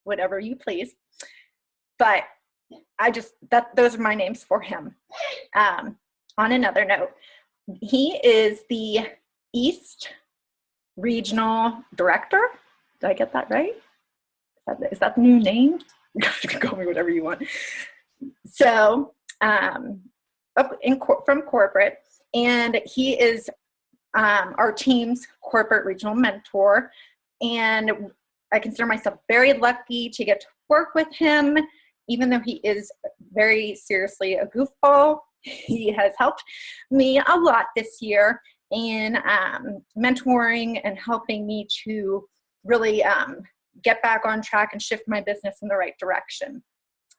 whatever you please. But those are my names for him. On another note, he is the East Regional Director. Did I get that right? Is that the new name? You can call me whatever you want. So from corporate, and he is our team's corporate regional mentor. And I consider myself very lucky to get to work with him, even though he is very seriously a goofball. He has helped me a lot this year in mentoring and helping me to really get back on track and shift my business in the right direction.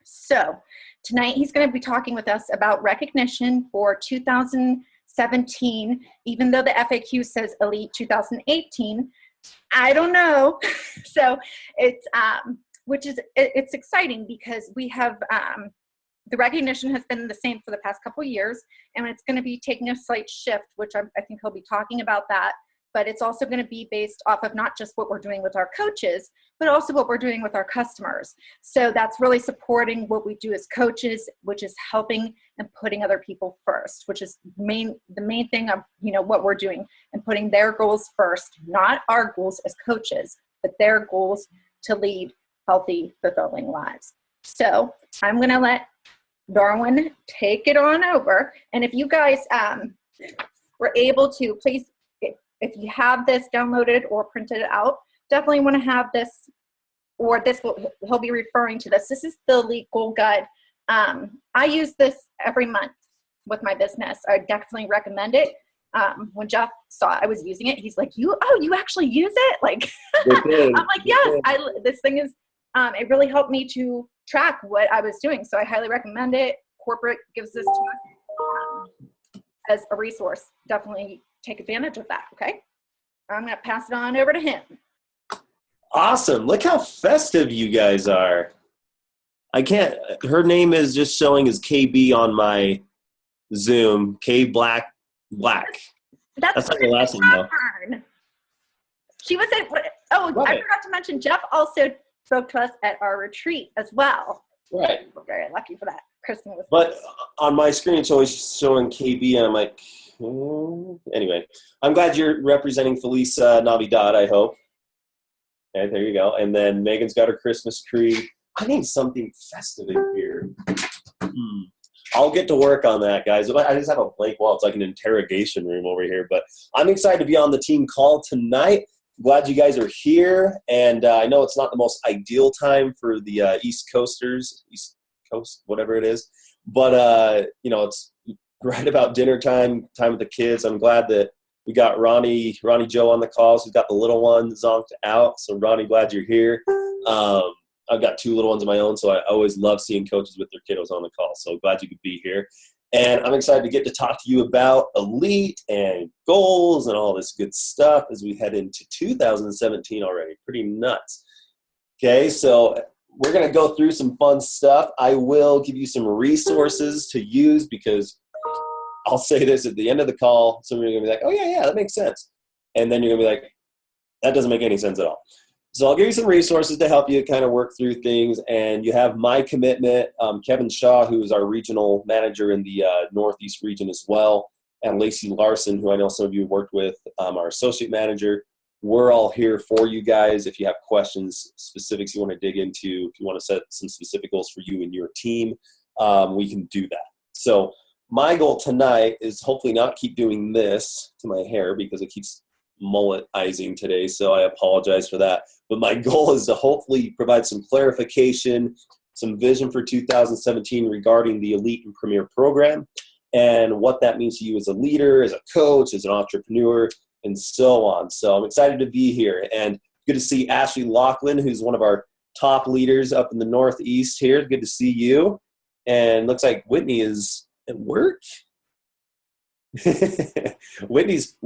So tonight he's going to be talking with us about recognition for 2017, even though the FAQ says Elite 2018. I don't know. So it's exciting because we have the recognition has been the same for the past couple of years, and it's going to be taking a slight shift, which I think he'll be talking about that. But it's also going to be based off of not just what we're doing with our coaches, but also what we're doing with our customers. So that's really supporting what we do as coaches, which is helping and putting other people first, which is the main thing of what we're doing, and putting their goals first, not our goals as coaches, but their goals to lead healthy, fulfilling lives. So I'm going to let Darwin take it on over. And if you guys were able to, please, if you have this downloaded or printed out, definitely want to have this, or he'll be referring to this. This is the Elite Goal Guide. I use this every month with my business. I definitely recommend it. When Jeff saw I was using it, he's like, you actually use it? Like, I'm like, yes, this thing is, it really helped me to track what I was doing. So I highly recommend it. Corporate gives this to us as a resource. Definitely take advantage of that, okay? I'm going to pass it on over to him. Awesome. Look how festive you guys are. Her name is just showing as KB on my Zoom. K Black. That's not your last name, though. She was at, I forgot to mention, Jeff also spoke to us at our retreat as well. Right. We're very lucky for that. Kristen was. But on my screen, it's always showing KB, and I'm like, anyway. I'm glad you're representing Feliz Navidad, I hope. Okay, there you go. And then Megan's got her Christmas tree. I need something festive in here. I'll get to work on that, guys. I just have a blank wall. It's like an interrogation room over here. But I'm excited to be on the team call tonight. Glad you guys are here. And I know it's not the most ideal time for the East Coast, whatever it is. But, it's right about dinner time with the kids. I'm glad that we got Ronnie Joe on the call. So we've got the little one zonked out. So Ronnie, glad you're here. I've got two little ones of my own, so I always love seeing coaches with their kiddos on the call. So glad you could be here. And I'm excited to get to talk to you about Elite and goals and all this good stuff as we head into 2017 already. Pretty nuts. Okay, so we're going to go through some fun stuff. I will give you some resources to use because I'll say this at the end of the call. Some of you are going to be like, oh, yeah, that makes sense. And then you're going to be like, that doesn't make any sense at all. So I'll give you some resources to help you kind of work through things. And you have my commitment, Kevin Shaw, who is our regional manager in the Northeast region as well, and Lacey Larson, who I know some of you have worked with, our associate manager. We're all here for you guys. If you have questions, specifics you want to dig into, if you want to set some specific goals for you and your team, we can do that. So my goal tonight is hopefully not keep doing this to my hair because it keeps mulletizing today, so I apologize for that. But my goal is to hopefully provide some clarification, some vision for 2017 regarding the Elite and Premier program and what that means to you as a leader, as a coach, as an entrepreneur, and so on. So I'm excited to be here. And good to see Ashley Laughlin, who's one of our top leaders up in the Northeast here. Good to see you. And looks like Whitney is at work. Whitney's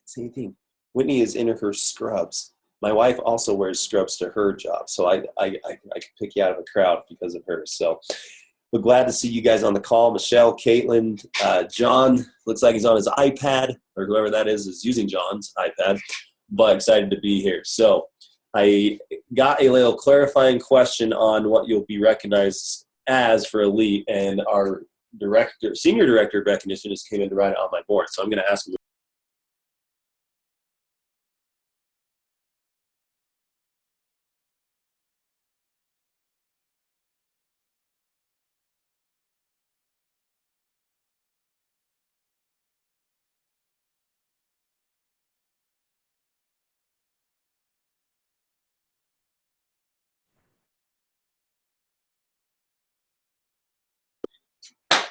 same thing. Whitney is in her scrubs. My wife also wears scrubs to her job, so I can pick you out of a crowd because of her. So we're glad to see you guys on the call. Michelle, Caitlin, John, looks like he's on his iPad, or whoever that is using John's iPad, but excited to be here. So I got a little clarifying question on what you'll be recognized as for elite, and our senior director of recognition just came in to write it on my board. So I'm going to ask him.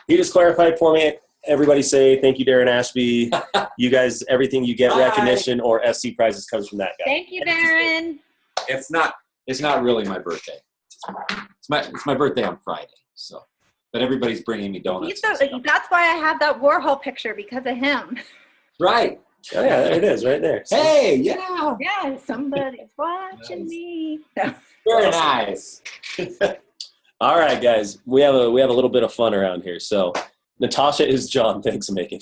He just clarified for me. Everybody say thank you, Darren Ashby. You guys, everything you get, recognition or SC prizes comes from that guy. Thank you, Darren. It's not really my birthday. It's my birthday on Friday. So, but everybody's bringing me donuts. That's why I have that Warhol picture, because of him. Right. Oh yeah, there it is, right there. So, hey, yeah. Yeah, somebody's watching me. Very nice. all right, guys, we have a little bit of fun around here. So Natasha is John. Thanks, Megan.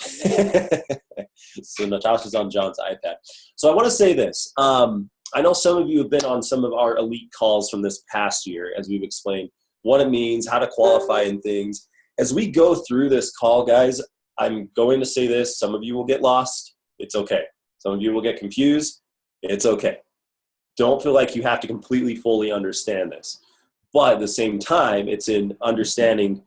So Natasha's on John's iPad. So I want to say this. I know some of you have been on some of our elite calls from this past year, as we've explained what it means, how to qualify and things. As we go through this call, guys, I'm going to say this. Some of you will get lost. It's okay. Some of you will get confused. It's okay. Don't feel like you have to completely, fully understand this. But at the same time, it's in understanding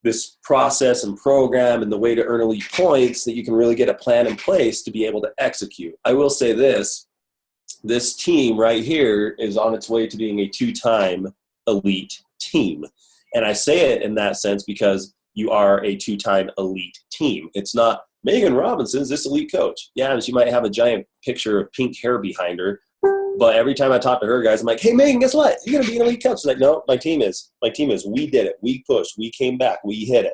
this process and program and the way to earn elite points that you can really get a plan in place to be able to execute. I will say this team right here is on its way to being a 2-time elite team. And I say it in that sense because you are a 2-time elite team. It's not Megan Robinson's this elite coach. Yeah, she might have a giant picture of pink hair behind her. But every time I talk to her, guys, I'm like, hey, Megan, guess what? You're going to be an elite coach. She's like, no, my team is. We did it. We pushed. We came back. We hit it.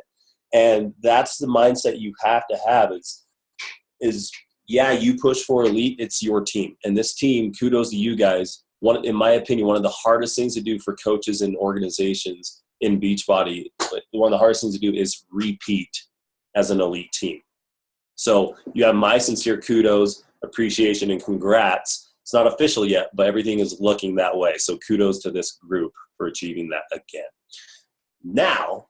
And that's the mindset you have to have is yeah, you push for elite. It's your team. And this team, kudos to you guys. In my opinion, one of the hardest things to do for coaches and organizations in Beachbody, one of the hardest things to do is repeat as an elite team. So you have my sincere kudos, appreciation, and congrats. It's not official yet, but everything is looking that way. So kudos to this group for achieving that again. Now,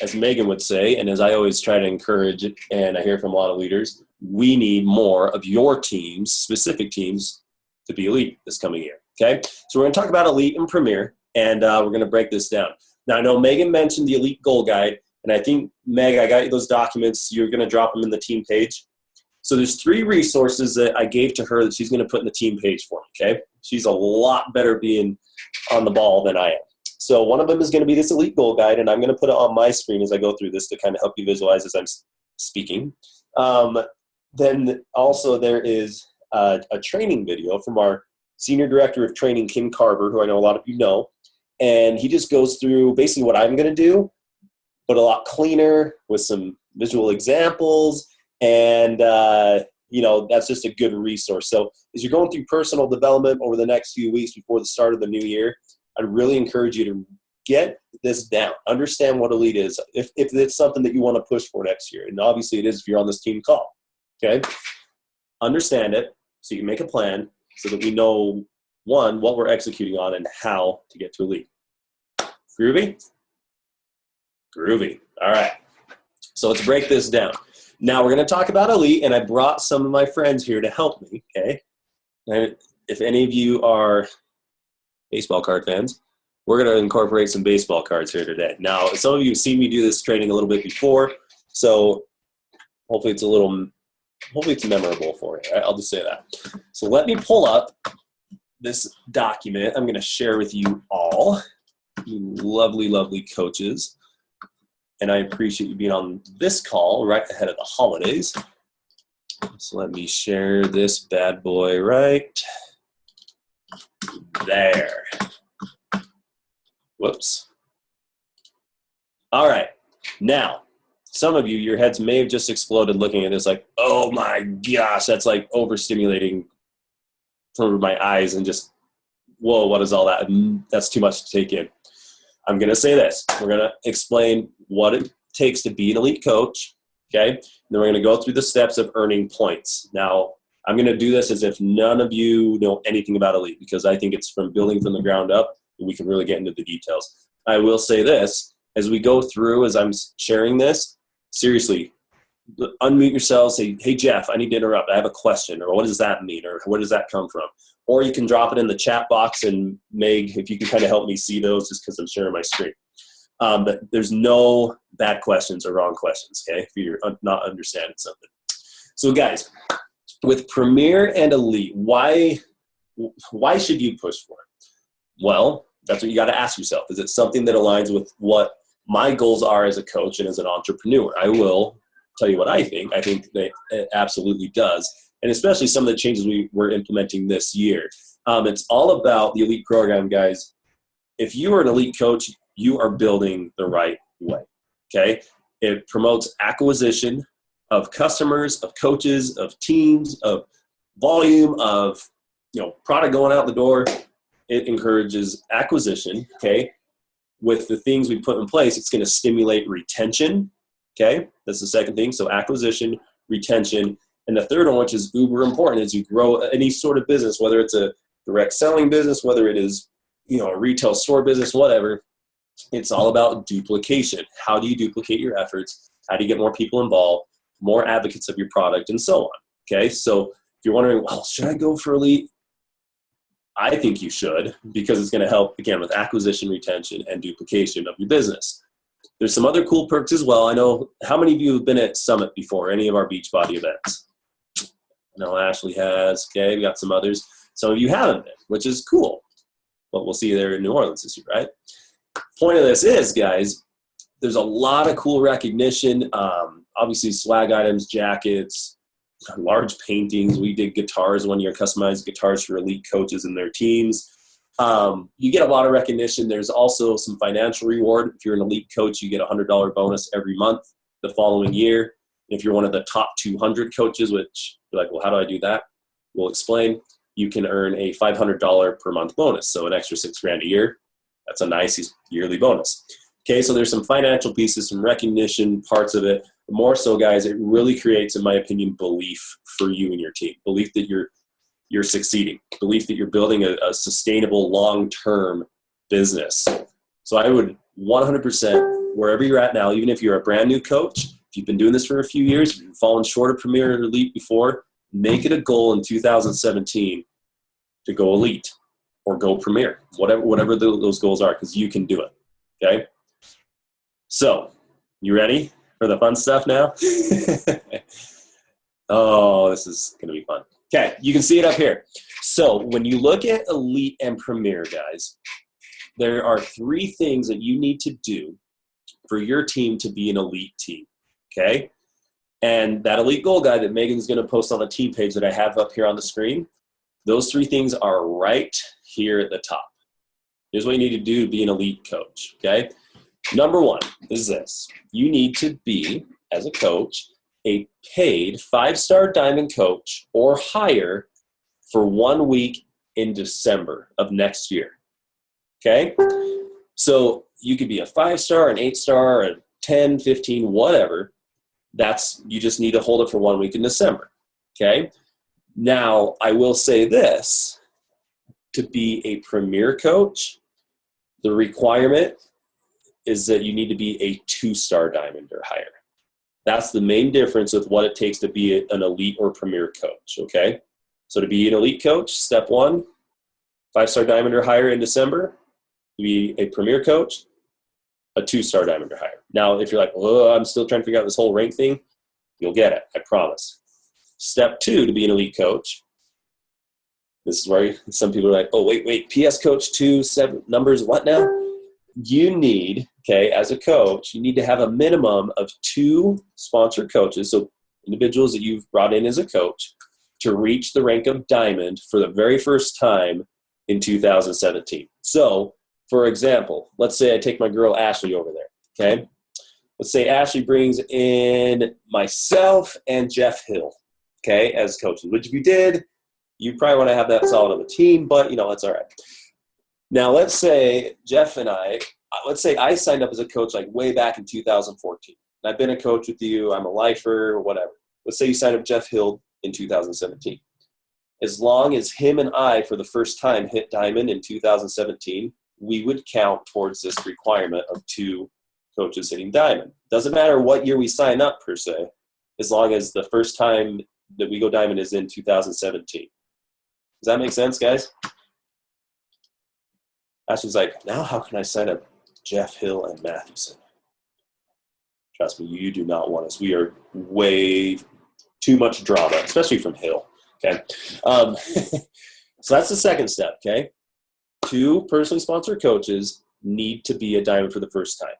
as Megan would say, and as I always try to encourage, and I hear from a lot of leaders, we need more of your teams, specific teams, to be elite this coming year. Okay? So we're going to talk about elite and premier, and we're going to break this down. Now, I know Megan mentioned the elite goal guide, and I think, Meg, I got you those documents. You're going to drop them in the team page. So there's 3 resources that I gave to her that she's going to put in the team page for me, okay? She's a lot better being on the ball than I am. So one of them is going to be this elite goal guide, and I'm going to put it on my screen as I go through this to kind of help you visualize as I'm speaking. Then also there is a training video from our Senior Director of Training, Kim Carver, who I know a lot of you know, and he just goes through basically what I'm going to do, but a lot cleaner with some visual examples. And, that's just a good resource. So as you're going through personal development over the next few weeks before the start of the new year, I'd really encourage you to get this down. Understand what elite is, if it's something that you want to push for next year. And obviously it is if you're on this team call, okay? Understand it so you can make a plan so that we know, one, what we're executing on and how to get to elite. Groovy? Groovy. All right. So let's break this down. Now we're going to talk about elite, and I brought some of my friends here to help me, okay? And if any of you are baseball card fans, we're going to incorporate some baseball cards here today. Now, some of you have seen me do this training a little bit before, so hopefully it's memorable for you. Right? I'll just say that. So let me pull up this document I'm going to share with you all, you lovely, lovely coaches. And I appreciate you being on this call right ahead of the holidays. So let me share this bad boy right there. Whoops. All right. Now, some of you, your heads may have just exploded looking at this like, oh my gosh, that's like overstimulating for my eyes and just, whoa, what is all that? That's too much to take in. I'm going to say this. We're going to explain what it takes to be an elite coach, okay? And then we're going to go through the steps of earning points. Now, I'm going to do this as if none of you know anything about elite, because I think it's from building from the ground up that we can really get into the details. I will say this, as we go through, as I'm sharing this, seriously, unmute yourselves, say, hey, Jeff, I need to interrupt. I have a question, or what does that mean, or where does that come from? Or you can drop it in the chat box, and Meg, if you can kind of help me see those, just because I'm sharing my screen. But there's no bad questions or wrong questions, okay, if you're not understanding something. So guys, with Premier and Elite, why should you push for it? Well, that's what you got to ask yourself. Is it something that aligns with what my goals are as a coach and as an entrepreneur? I will tell you what I think. I think that it absolutely does. And especially some of the changes we're implementing this year. It's all about the Elite program, guys. If you are an elite coach, you are building the right way, okay? It promotes acquisition of customers, of coaches, of teams, of volume, of product going out the door. It encourages acquisition, okay? With the things we put in place, it's going to stimulate retention, okay? That's the second thing. So acquisition, retention. And the third one, which is uber important, is you grow any sort of business, whether it's a direct selling business, whether it is a retail store business, whatever. It's all about duplication. How do you duplicate your efforts? How do you get more people involved, more advocates of your product, and so on, okay? So if you're wondering, well, should I go for Elite? I think you should, because it's going to help, again, with acquisition, retention, and duplication of your business. There's some other cool perks as well. I know, how many of you have been at Summit before, any of our Beachbody events? I know Ashley has, okay, we got some others. Some of you haven't been, which is cool. But we'll see you there in New Orleans this year, right? Point of this is, guys, there's a lot of cool recognition. Obviously, swag items, jackets, large paintings. We did guitars one year, customized guitars for elite coaches and their teams. You get a lot of recognition. There's also some financial reward. If you're an elite coach, you get a $100 bonus every month the following year. If you're one of the top 200 coaches, which you're like, well, how do I do that? We'll explain. You can earn a $500 per month bonus, so an extra $6,000 a year. That's a nice yearly bonus. Okay, so there's some financial pieces, some recognition parts of it. But more so, guys, it really creates, in my opinion, belief for you and your team. Belief that you're succeeding. Belief that you're building a sustainable, long-term business. So I would 100%, wherever you're at now, even if you're a brand new coach, if you've been doing this for a few years, if you've fallen short of Premier or Elite before, make it a goal in 2017 to go Elite or go Premier, whatever those goals are, because you can do it, okay? So, you ready for the fun stuff now? Oh, this is going to be fun. Okay, you can see it up here. So, when you look at Elite and Premier, guys, there are 3 things that you need to do for your team to be an elite team, okay? And that elite goal guide that Megan's going to post on the team page that I have up here on the screen, those 3 things are right here at the top. Here's what you need to do to be an elite coach, okay? Number 1 is this. You need to be, as a coach, a paid 5-star diamond coach or higher for 1 week in December of next year, okay? So you could be a 5-star, an 8-star, a 10, 15, whatever. You just need to hold it for 1 week in December, okay? Now, I will say this. To be a Premier coach, the requirement is that you need to be a 2-star diamond or higher. That's the main difference with what it takes to be an elite or Premier coach, okay? So to be an elite coach, step 1, 5-star diamond or higher in December. To be a Premier coach, a 2-star diamond or higher. Now, if you're like, oh, I'm still trying to figure out this whole rank thing, you'll get it, I promise. Step 2 to be an elite coach. This is where some people are like, oh, wait, PS Coach 2, 7 numbers, what now? You need, okay, as a coach, you need to have a minimum of 2 sponsored coaches, so individuals that you've brought in as a coach, to reach the rank of diamond for the very first time in 2017. So, for example, let's say I take my girl Ashley over there, okay? Let's say Ashley brings in myself and Jeff Hill, okay, as coaches, which if you did, you probably want to have that solid of a team, but, that's all right. Now, let's say Jeff and let's say I signed up as a coach like way back in 2014. And I've been a coach with you, I'm a lifer, whatever. Let's say you signed up Jeff Hill in 2017. as long as him and I, for the first time, hit diamond in 2017, we would count towards this requirement of 2 coaches hitting diamond. Doesn't matter what year we sign up, per se, as long as the first time that we go diamond is in 2017. Does that make sense, guys? Ashley's like, now how can I sign up Jeff Hill and Mathewson? Trust me, you do not want us. We are way too much drama, especially from Hill. Okay. So that's the second step. Okay. 2 personally sponsored coaches need to be a diamond for the first time.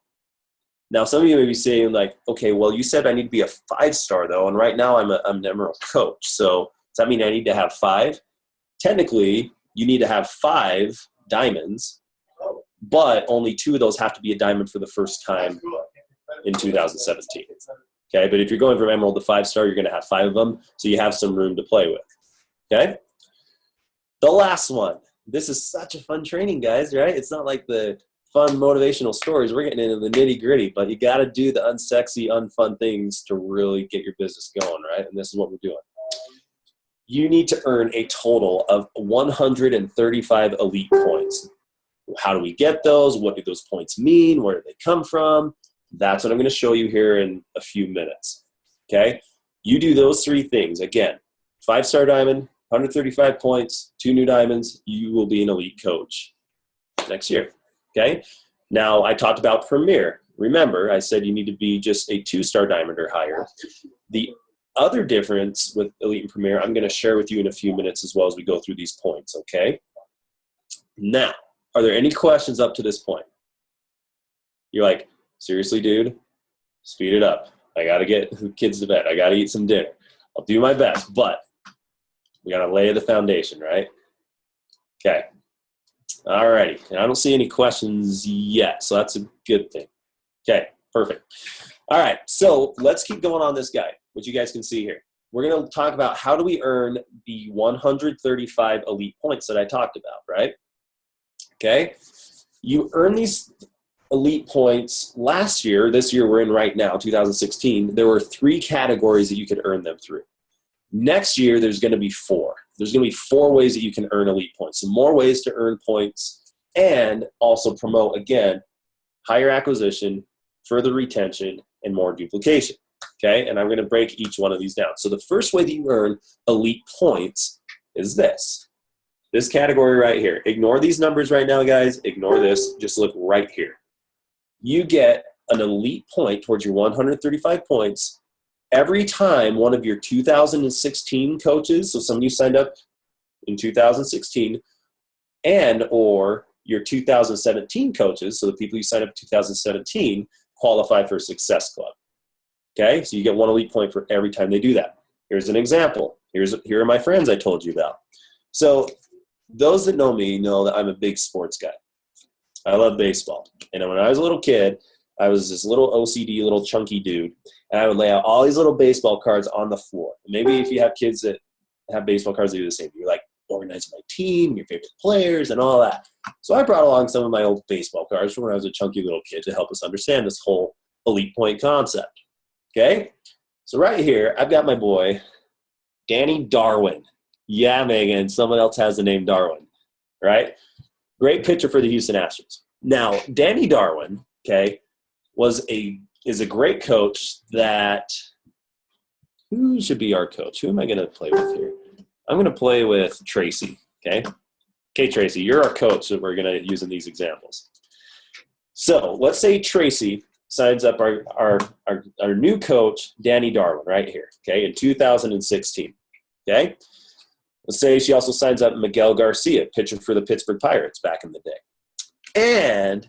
Now, some of you may be saying like, okay, well, you said I need to be a 5-star though. And right now I'm an emerald coach. So does that mean I need to have 5? Technically, you need to have 5 diamonds, but only 2 of those have to be a diamond for the first time in 2017. Okay, but if you're going from emerald to 5-star, you're going to have 5 of them, so you have some room to play with. Okay? The last one. This is such a fun training, guys, right? It's not like the fun motivational stories. We're getting into the nitty-gritty, but you got to do the unsexy, unfun things to really get your business going, right? And this is what we're doing. You need to earn a total of 135 elite points. How do we get those? What do those points mean? Where do they come from? That's what I'm going to show you here in a few minutes. Okay? You do those 3 things. Again, 5-star diamond, 135 points, 2 new diamonds, you will be an elite coach next year. Okay? Now, I talked about Premier. Remember, I said you need to be just a 2-star diamond or higher. The other difference with Elite and Premier, I'm going to share with you in a few minutes as well as we go through these points, okay? Now, are there any questions up to this point? You're like, seriously, dude? Speed it up. I got to get the kids to bed. I got to eat some dinner. I'll do my best, but we got to lay the foundation, right? Okay. All righty. And I don't see any questions yet, so that's a good thing. Okay, perfect. All right, so let's keep going on this guide, which you guys can see here. We're going to talk about how do we earn the 135 elite points that I talked about, right? Okay, you earn these elite points last year. This year we're in right now, 2016. There were 3 categories that you could earn them through. Next year, there's going to be 4. There's going to be 4 ways that you can earn elite points. So more ways to earn points and also promote, again, higher acquisition, further retention, and more duplication. Okay, and I'm going to break each one of these down. So the first way that you earn elite points is this category right here. Ignore these numbers right now, guys. Ignore this. Just look right here. You get an elite point towards your 135 points every time one of your 2016 coaches, so some of you signed up in 2016, and or your 2017 coaches, so the people you signed up in 2017, qualify for Success Club. Okay, so you get 1 elite point for every time they do that. Here's an example. Here are my friends I told you about. So those that know me know that I'm a big sports guy. I love baseball. And when I was a little kid, I was this little OCD, little chunky dude, and I would lay out all these little baseball cards on the floor. Maybe if you have kids that have baseball cards, they do the same. You're like organizing my team, your favorite players, and all that. So I brought along some of my old baseball cards from when I was a chunky little kid to help us understand this whole elite point concept. Okay? So right here, I've got my boy, Danny Darwin. Yeah, Megan, someone else has the name Darwin, right? Great pitcher for the Houston Astros. Now, Danny Darwin, okay, is a great coach that – who should be our coach? Who am I going to play with here? I'm going to play with Tracy, okay? Okay, Tracy, you're our coach that we're going to use in these examples. So let's say Tracy signs up our new coach, Danny Darwin, right here, okay, in 2016, okay? Let's say she also signs up Miguel Garcia, pitcher for the Pittsburgh Pirates back in the day. And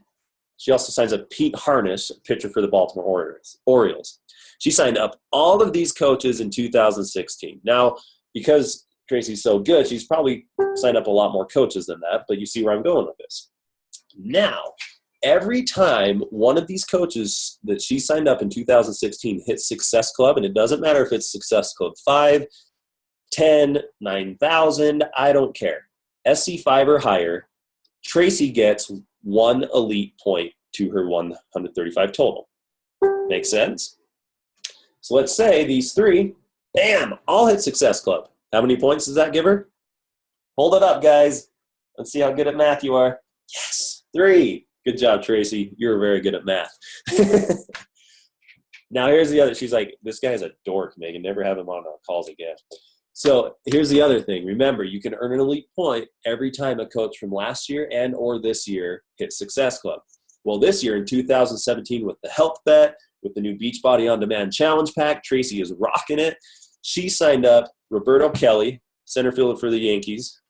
she also signs up Pete Harnish, pitcher for the Baltimore Orioles. She signed up all of these coaches in 2016. Now, because Tracy's so good, she's probably signed up a lot more coaches than that, but you see where I'm going with this. Now, every time one of these coaches that she signed up in 2016 hits Success Club, and it doesn't matter if it's Success Club 5, 10, 9,000, I don't care. SC5 or higher, Tracy gets 1 elite point to her 135 total. Make sense? So let's say these 3, bam, all hit Success Club. How many points does that give her? Hold it up, guys. Let's see how good at math you are. Yes, 3. Good job, Tracy. You're very good at math. Now here's the other. She's like, this guy's a dork, Megan. Never have him on our calls again. So here's the other thing. Remember, you can earn an elite point every time a coach from last year and or this year hits Success Club. Well, this year in 2017 with the health bet, with the new Beachbody On Demand Challenge Pack, Tracy is rocking it. She signed up Roberto Kelly, center fielder for the Yankees,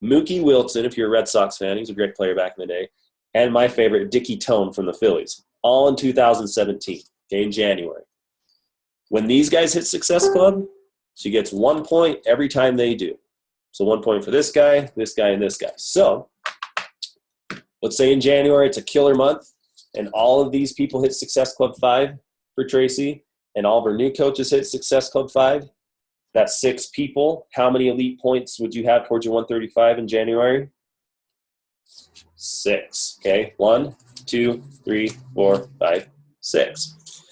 Mookie Wilson, if you're a Red Sox fan, he was a great player back in the day, and my favorite, Dickie Tone from the Phillies, all in 2017, okay, in January. When these guys hit Success Club, she gets 1 point every time they do. So 1 point for this guy, and this guy. So let's say in January it's a killer month, and all of these people hit Success Club 5 for Tracy, and all of her new coaches hit Success Club 5. That's 6 people. How many elite points would you have towards your 135 in January? 6. Okay, 1, 2, 3, 4, 5, 6.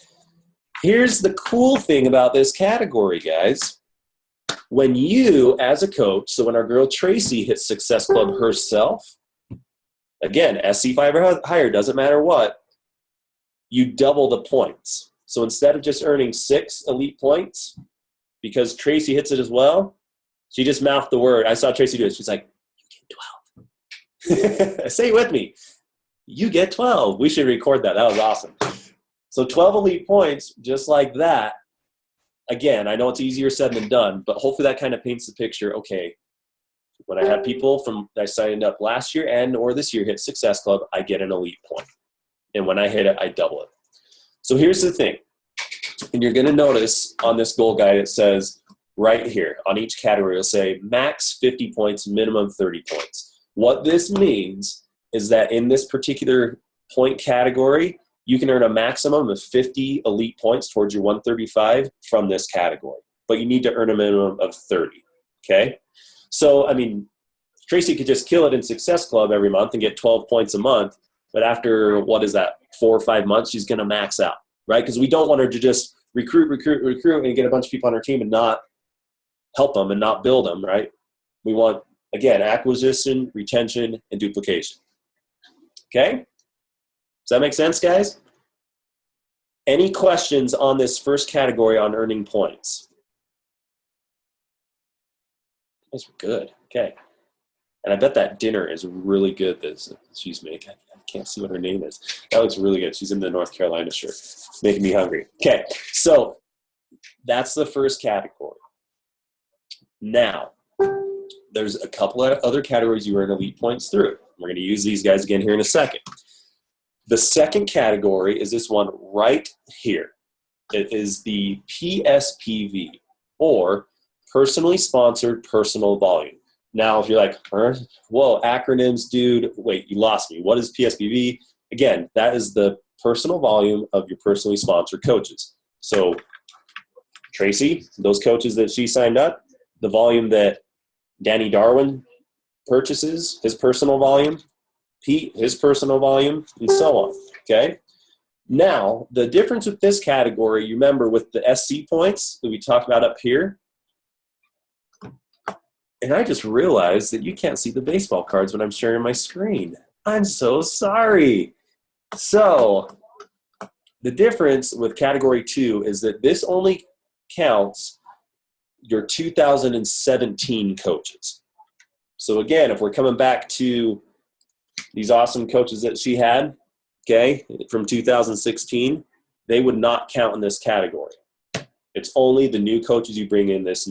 Here's the cool thing about this category, guys. When you, as a coach, so when our girl Tracy hits Success Club herself, again, SC5 or higher, doesn't matter what, you double the points. So instead of just earning 6 elite points, because Tracy hits it as well, she just mouthed the word. I saw Tracy do it. She's like, you get 12. Say it with me. You get 12. We should record that. That was awesome. So 12 elite points, just like that. Again, I know it's easier said than done, but hopefully that kind of paints the picture. Okay, when I have people from that I signed up last year and or this year hit Success Club, I get an elite point. And when I hit it, I double it. So here's the thing. And you're going to notice on this goal guide, it says right here on each category, it'll say max 50 points, minimum 30 points. What this means is that in this particular point category, you can earn a maximum of 50 elite points towards your 135 from this category, but you need to earn a minimum of 30, okay? So, I mean, Tracy could just kill it in Success Club every month and get 12 points a month, but after, 4 or 5 months, she's going to max out, right? Because we don't want her to just recruit, and get a bunch of people on her team and not help them and not build them, right? We want, again, acquisition, retention, and duplication. Okay? Does that make sense, guys? Any questions on this first category on earning points? Those were good. Okay. And I bet that dinner is really good that she's making. I can't see what her name is. That looks really good. She's in the North Carolina shirt. Making me hungry. Okay, so that's the first category. Now, there's a couple of other categories you earn elite points through. We're going to use these guys again here in a second. The second category is this one right here. It is the PSPV, or personally sponsored personal volume. Now, if you're like, whoa, acronyms, dude, wait, you lost me. What is PSPV? Again, that is the personal volume of your personally sponsored coaches. So Tracy, those coaches that she signed up, the volume that Danny Darwin purchases, his personal volume, Pete, his personal volume, and so on, okay? Now, the difference with this category, you remember with the SC points that we talked about up here, and I just realized that you can't see the baseball cards when I'm sharing my screen. I'm so sorry. So the difference with category 2 is that this only counts your 2017 coaches. So again, if we're coming back to these awesome coaches that she had, okay, from 2016, they would not count in this category. It's only the new coaches you bring in this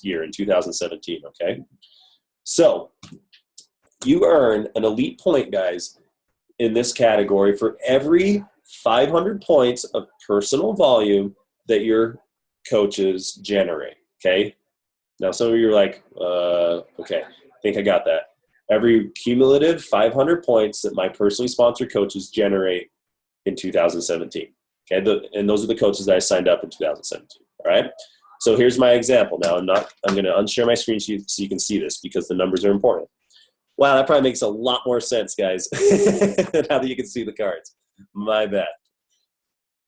year in 2017, okay? So you earn an elite point, guys, in this category for every 500 points of personal volume that your coaches generate, okay? Now, some of you are like, okay, I think I got that. Every cumulative 500 points that my personally sponsored coaches generate in 2017. Okay, and those are the coaches that I signed up in 2017. All right. So here's my example. Now I'm going to unshare my screen so you can see this because the numbers are important. Wow, that probably makes a lot more sense, guys. Now that you can see the cards. My bad.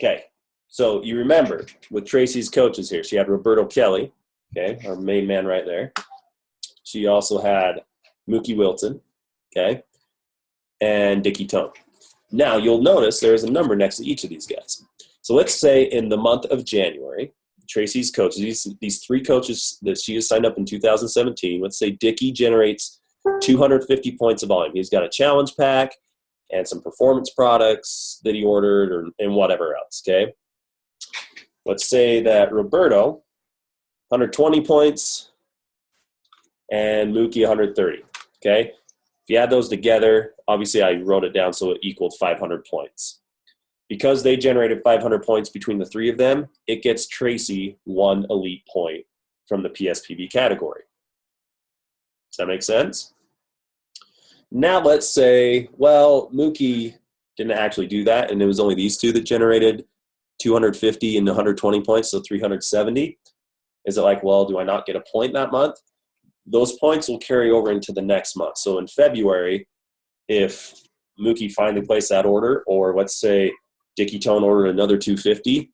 Okay. So you remember with Tracy's coaches here, she had Roberto Kelly. Okay, our main man right there. she also had Mookie Wilson, okay, and Dickie Tone. Now, you'll notice there's a number next to each of these guys. So let's say in the month of January, Tracy's coaches, these 3 coaches that she has signed up in 2017, let's say Dickie generates 250 points of volume. He's got a challenge pack and some performance products that he ordered and whatever else, okay? Let's say that Roberto, 120 points, and Mookie, 130, okay? If you add those together, obviously I wrote it down so it equaled 500 points. Because they generated 500 points between the 3 of them, it gets Tracy 1 elite point from the PSPV category. Does that make sense? Now let's say, well, Mookie didn't actually do that, and it was only these 2 that generated 250 and 120 points, so 370. Is it like, well, do I not get a point that month? Those points will carry over into the next month. So in February, if Mookie finally placed that order, or let's say Dickie Tone ordered another 250,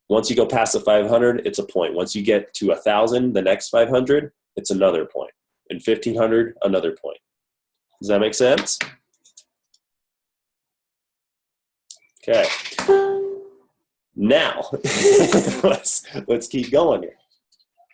once you go past the 500, it's a point. Once you get to 1,000, the next 500, it's another point. And 1,500, another point. Does that make sense? Okay. Now, let's keep going here.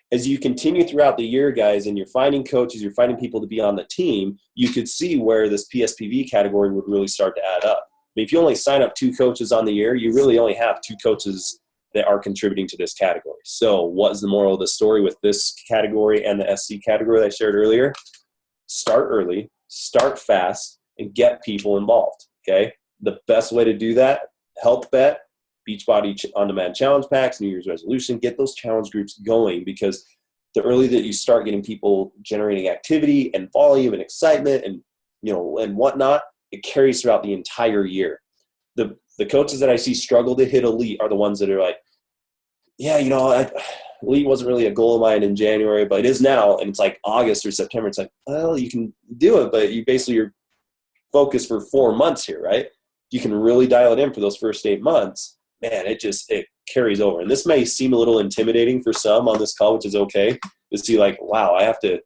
As you continue throughout the year, guys, and you're finding coaches, you're finding people to be on the team, you could see where this PSPV category would really start to add up. I mean, if you only sign up 2 coaches on the year, you really only have 2 coaches that are contributing to this category. So what is the moral of the story with this category and the SC category that I shared earlier? Start early, start fast, and get people involved, okay? The best way to do that, Health Bet, Beachbody on-demand challenge packs, New Year's resolution, get those challenge groups going, because the earlier that you start getting people generating activity and volume and excitement and, you know, and whatnot, it carries throughout the entire year. The coaches that I see struggle to hit elite are the ones that are like, yeah, you know, elite wasn't really a goal of mine in January, but it is now. And it's like August or September. It's like, well, you can do it, but you basically you're focused for 4 months here, right? You can really dial it in for those first 8 months. Man, it carries over. And this may seem a little intimidating for some on this call, which is okay, to see like, wow, I have to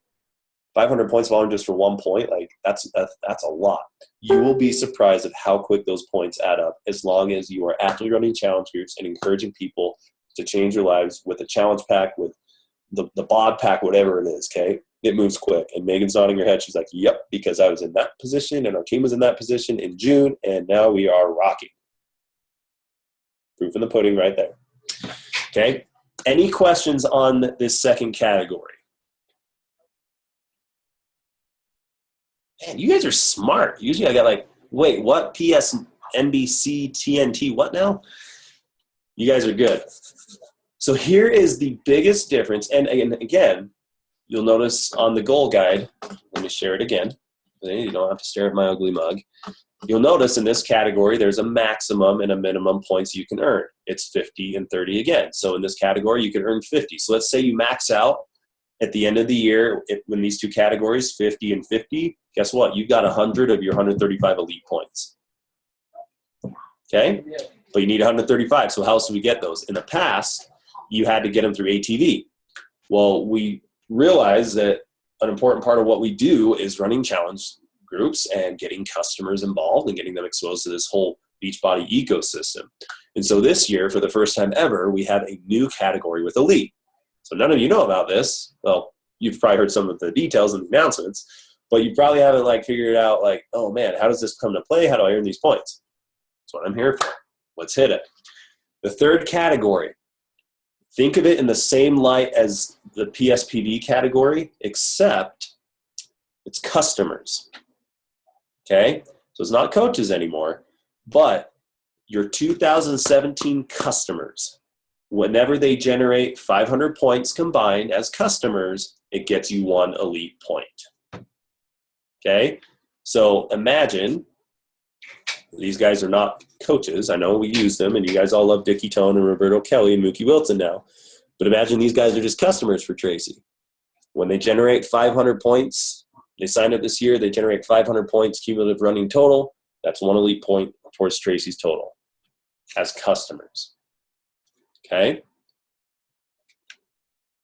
500 points volume just for 1 point. Like that's a lot. You will be surprised at how quick those points add up as long as you are actively running challenge groups and encouraging people to change their lives with a challenge pack, with the bod pack, whatever it is, okay? It moves quick. And Megan's nodding her head. She's like, yep, because I was in that position and our team was in that position in June, and now we are rocking. Proof in the pudding right there. Okay? Any questions on this second category? Man, you guys are smart. Usually I got like, wait, what? PS, NBC, TNT, what now? You guys are good. So here is the biggest difference. And again, you'll notice on the goal guide, let me share it again. You don't have to stare at my ugly mug. You'll notice in this category, there's a maximum and a minimum points you can earn. It's 50 and 30 again. So in this category, you can earn 50. So let's say you max out at the end of the year, when these 2 categories, 50 and 50, guess what? You've got 100 of your 135 elite points. Okay? But you need 135. So how else do we get those? In the past, you had to get them through ATV. Well, we realized that an important part of what we do is running challenge groups and getting customers involved and getting them exposed to this whole Beachbody ecosystem. And so this year, for the first time ever, we have a new category with elite. So none of you know about this. Well, you've probably heard some of the details and the announcements, but you probably haven't like figured out like, oh man, how does this come to play? How do I earn these points? That's what I'm here for. Let's hit it. The third category, think of it in the same light as the PSPV category, except it's customers. Okay? So it's not coaches anymore, but your 2017 customers, whenever they generate 500 points combined as customers, it gets you 1 elite point. Okay? So imagine, these guys are not coaches. I know we use them, and you guys all love Dickie Tone and Roberto Kelly and Mookie Wilson now. But imagine these guys are just customers for Tracy. When they generate 500 points, they signed up this year, they generate 500 points cumulative running total. That's 1 elite point towards Tracy's total as customers. Okay?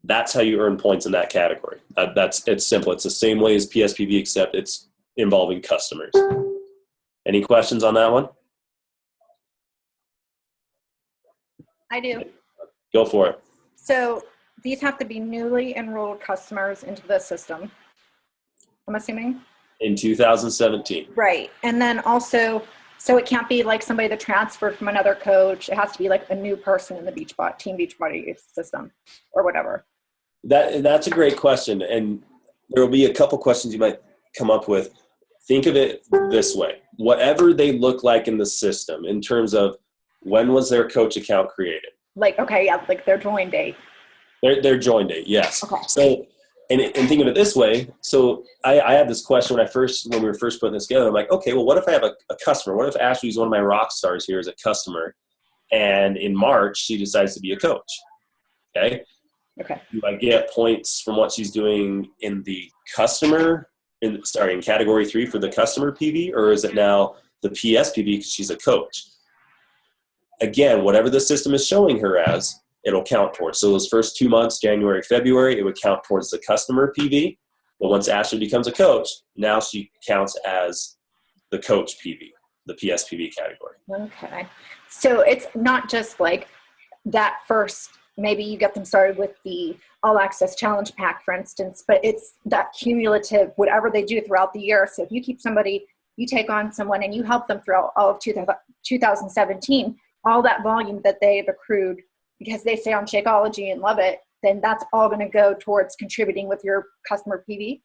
That's how you earn points in that category. It's simple. It's the same way as PSPV, except it's involving customers. Any questions on that one? I do. Go for it. So these have to be newly enrolled customers into the system, I'm assuming? In 2017. Right. And then also, so it can't be like somebody that transferred from another coach. It has to be like a new person in the Team Beachbody system or whatever. That's a great question. And there will be a couple questions you might come up with. Think of it this way. Whatever they look like in the system in terms of when was their coach account created? Like, okay, yeah, like their join date. Their join date, yes. Okay. So, and think of it this way. So I had this question when we were first putting this together. I'm like, okay, well, what if I have a customer? What if Ashley's one of my rock stars here as a customer, and in March she decides to be a coach? Okay. Okay. Do I get points from what she's doing in the in category 3 for the customer PV, or is it now the PSPV because she's a coach? Again, whatever the system is showing her as, it'll count towards. So those first 2 months, January, February, it would count towards the customer PV. But once Ashley becomes a coach, now she counts as the coach PV, the PSPV category. Okay. So it's not just like that first, maybe you get them started with the All Access Challenge Pack, for instance, but it's that cumulative, whatever they do throughout the year. So if you keep somebody, you take on someone and you help them throughout all of 2017, all that volume that they've accrued because they stay on Shakeology and love it, then that's all going to go towards contributing with your customer PV.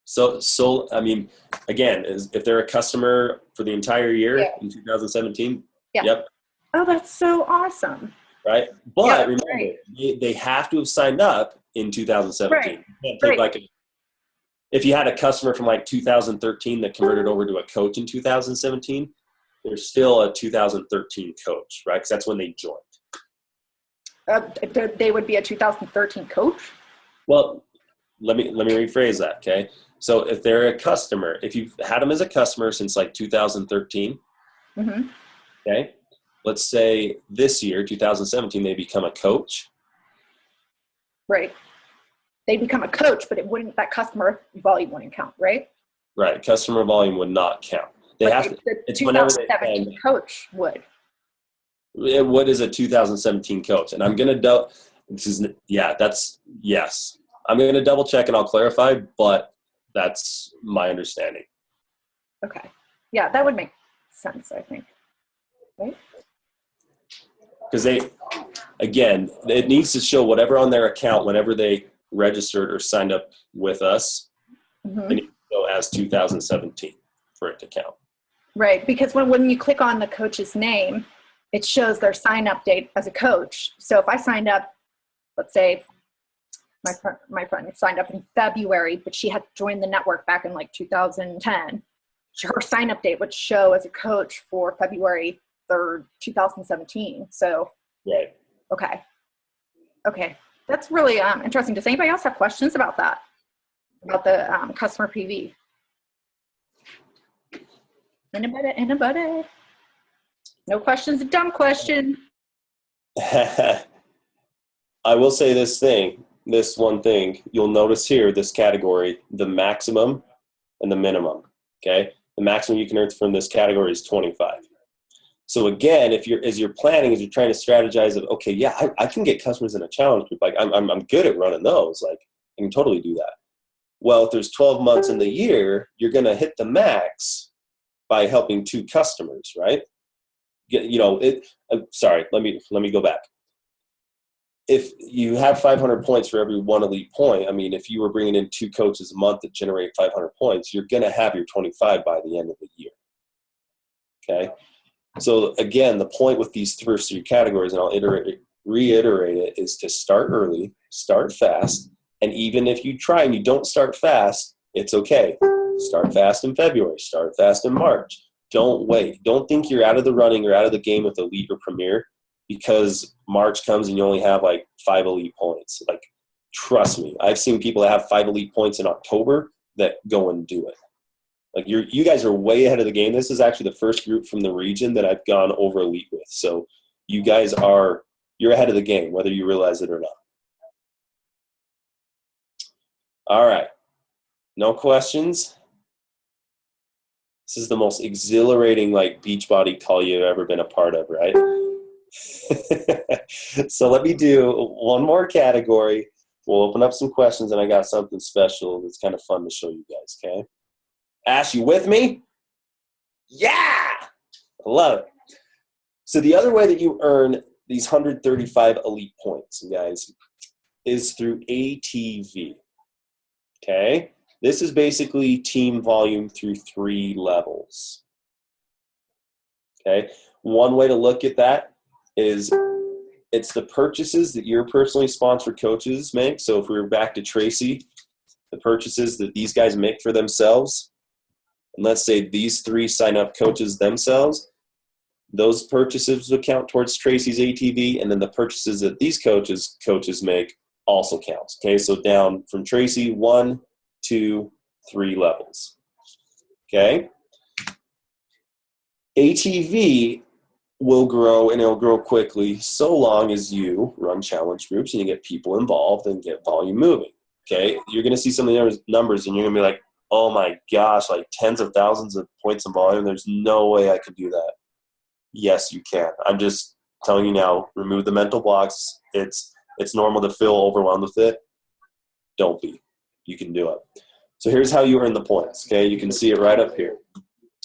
So I mean, again, if they're a customer for the entire year in 2017, yep. Oh, that's so awesome. Right? But remember, they have to have signed up in 2017. Right. If you had a customer from like 2013 that converted over to a coach in 2017, they're still a 2013 coach, right? Because that's when they joined. They would be a 2013 coach? Well, let me rephrase that, okay? So if they're a customer, if you've had them as a customer since like 2013, okay, let's say this year, 2017, they become a coach. Right. They become a coach, but that customer volume wouldn't count, right? Right. Customer volume would not count. The 2017 coach would. What is a 2017 coach? And I'm going to yes. I'm going to double check and I'll clarify, but that's my understanding. Okay. Yeah, that would make sense, I think. Right? Because it needs to show whatever on their account whenever they registered or signed up with us, they need to go as 2017 for it to count. Right, because when you click on the coach's name, it shows their sign-up date as a coach. So if I signed up, let's say my friend signed up in February, but she had joined the network back in like 2010, her sign-up date would show as a coach for February 3rd, 2017. So, right. Okay. That's really interesting. Does anybody else have questions about that? About the customer PV? Anybody? No questions, a dumb question. I will say this one thing, you'll notice here, this category, the maximum and the minimum, okay? The maximum you can earn from this category is 25. So again, as you're trying to strategize of, okay, yeah, I can get customers in a challenge group. Like I'm good at running those. Like I can totally do that. Well, if there's 12 months in the year, you're going to hit the max by helping 2 customers, right? Sorry, let me go back. If you have 500 points for every 1 elite point, I mean, if you were bringing in 2 coaches a month that generate 500 points, you're going to have your 25 by the end of the year. Okay. So again, the point with these first 3 categories, and I'll reiterate it, is to start early, start fast, and even if you try and you don't start fast, it's okay. Start fast in February, start fast in March. Don't wait. Don't think you're out of the running, you're out of the game with Elite or Premier because March comes and you only have like 5 elite points. Like, trust me, I've seen people that have 5 elite points in October that go and do it. Like you guys are way ahead of the game. This is actually the first group from the region that I've gone over elite with. So you guys you're ahead of the game, whether you realize it or not. All right. No questions? This is the most exhilarating like Beachbody call you've ever been a part of, right? So let me do one more category. We'll open up some questions, and I got something special that's kind of fun to show you guys, okay? Ash, you with me? Yeah! I love it. So the other way that you earn these 135 elite points, guys, is through ATV, okay? This is basically team volume through 3 levels, okay? One way to look at that is it's the purchases that your personally sponsored coaches make. So if we were back to Tracy, the purchases that these guys make for themselves, and let's say these 3 sign-up coaches themselves, those purchases would count towards Tracy's ATV, and then the purchases that these coaches make also counts, okay? So down from Tracy, 1, 2, 3 levels, okay? ATV will grow, and it'll grow quickly so long as you run challenge groups and you get people involved and get volume moving, okay? You're going to see some of the numbers and you're going to be like, oh my gosh, like tens of thousands of points in volume. There's no way I could do that. Yes, you can. I'm just telling you now, remove the mental blocks. It's normal to feel overwhelmed with it. Don't be. You can do it. So here's how you earn the points, okay? You can see it right up here.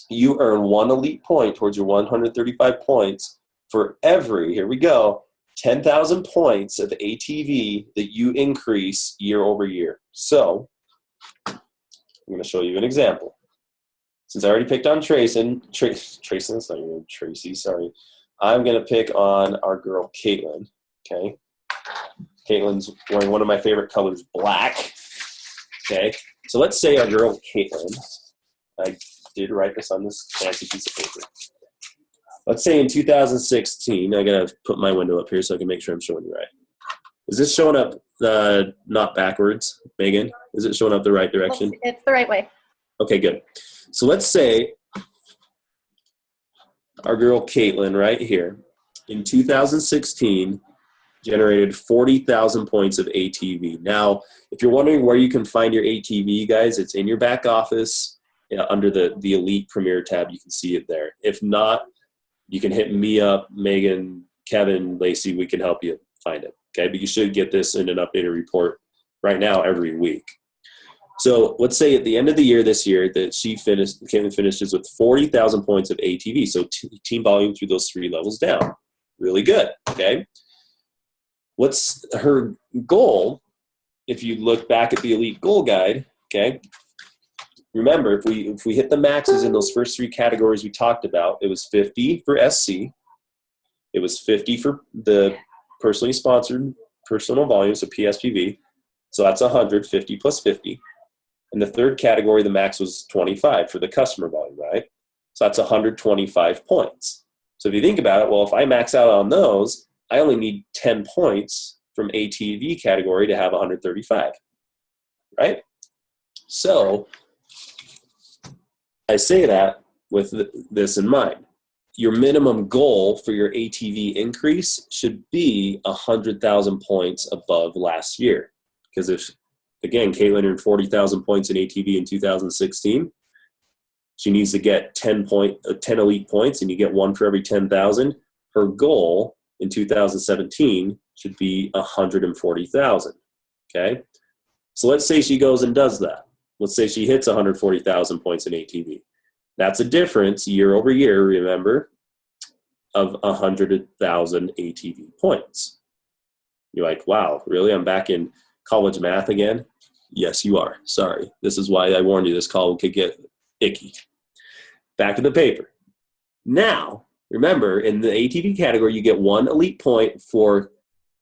You earn 1 elite point towards your 135 points for every, here we go, 10,000 points of ATV that you increase year over year. So I'm going to show you an example. Since I already picked on Tracy, it's not even Tracy, sorry. I'm going to pick on our girl, Caitlin, okay? Caitlin's wearing one of my favorite colors, black, okay? So let's say our girl, Caitlin, I did write this on this fancy piece of paper. Let's say in 2016, I got to put my window up here so I can make sure I'm showing you right. Is this showing up not backwards, Megan? Is it showing up the right direction? It's the right way. Okay, good. So let's say our girl Caitlin right here in 2016 generated 40,000 points of ATV. Now, if you're wondering where you can find your ATV, guys, it's in your back office under the Elite Premier tab. You can see it there. If not, you can hit me up, Megan, Kevin, Lacey. We can help you find it, okay? But you should get this in an updated report right now every week. So let's say at the end of the year this year that Caitlin finishes with 40,000 points of ATV. So team volume through those 3 levels down. Really good, okay? What's her goal? If you look back at the Elite Goal Guide, okay? Remember, if we hit the maxes in those first 3 categories we talked about, it was 50 for SC, it was 50 for the personally sponsored personal volume, so PSPV, so that's 100, 50 plus 50. In the 3rd category, the max was 25 for the customer volume, right? So that's 125 points. So if you think about it, well, if I max out on those, I only need 10 points from ATV category to have 135, right? So I say that with this in mind. Your minimum goal for your ATV increase should be 100,000 points above last year. Because if, again, Caitlin earned 40,000 points in ATV in 2016, she needs to get 10 elite points, and you get 1 for every 10,000. Her goal in 2017 should be 140,000, okay? So let's say she goes and does that. Let's say she hits 140,000 points in ATV. That's a difference year over year, remember, of 100,000 ATV points. You're like, wow, really? I'm back in college math again? Yes, you are. Sorry. This is why I warned you this call could get icky. Back to the paper. Now, remember, in the ATV category, you get 1 elite point for